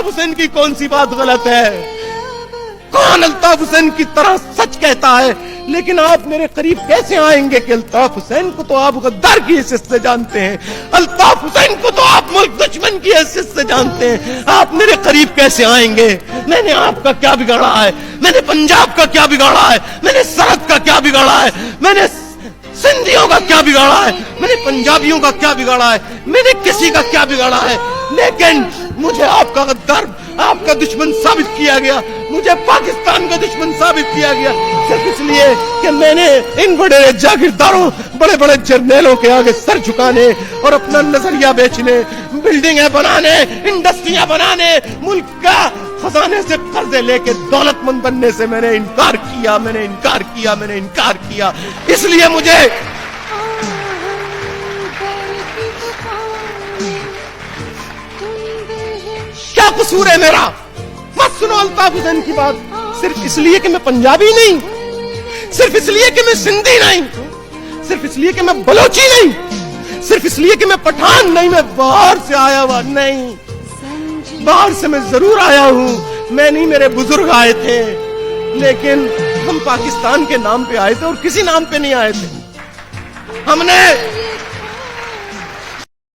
अल्ताफ हुसैन की कौन सी बात गलत है? कौन अल्ताफ हुसैन की तरह सच कहता है? लेकिन आप मेरे करीब कैसे आएंगे कि अल्ताफ हुसैन को तो आप गद्दार की हैसियत से जानते हैं, अल्ताफ हुसैन को तो आप मुल्क दुश्मन की हैसियत से जानते हैं, आप मेरे करीब कैसे आएंगे? मैंने आपका क्या बिगाड़ा है? मैंने पंजाब का क्या बिगाड़ा है? मैंने सरहद का क्या बिगाड़ा है? मैंने सिंधियों का क्या बिगाड़ा है? मैंने पंजाबियों का क्या बिगाड़ा है? मैंने किसी का क्या बिगाड़ा है? लेकिन मुझे आपका गद्दार, आपका दुश्मन साबित किया गया, मुझे पाकिस्तान का दुश्मन साबित किया गया सिर्फ इसलिए कि मैंने इन बड़े जागीरदारों, बड़े बड़े जर्नैलों के आगे सर झुकाने और अपना नजरिया बेचने, बिल्डिंगें बनाने, इंडस्ट्रियां बनाने, मुल्क का खजाने से कर्जे लेके दौलतमंद बनने से मैंने इनकार किया, मैंने इनकार किया, मैंने इनकार किया। इसलिए मुझे क्या कसूर है मेरा? मत सुनो अल्ताफ हुसैन की बात। सिर्फ इसलिए कि मैं पंजाबी नहीं, सिर्फ इसलिए कि मैं सिंधी नहीं, सिर्फ इसलिए कि मैं बलोची नहीं, सिर्फ इसलिए कि मैं पठान नहीं, मैं बाहर से आया हुआ नहीं। बाहर से मैं जरूर आया हूं, मैं नहीं, मेरे बुजुर्ग आए थे, लेकिन हम पाकिस्तान के नाम पे आए थे और किसी नाम पे नहीं आए थे। हमने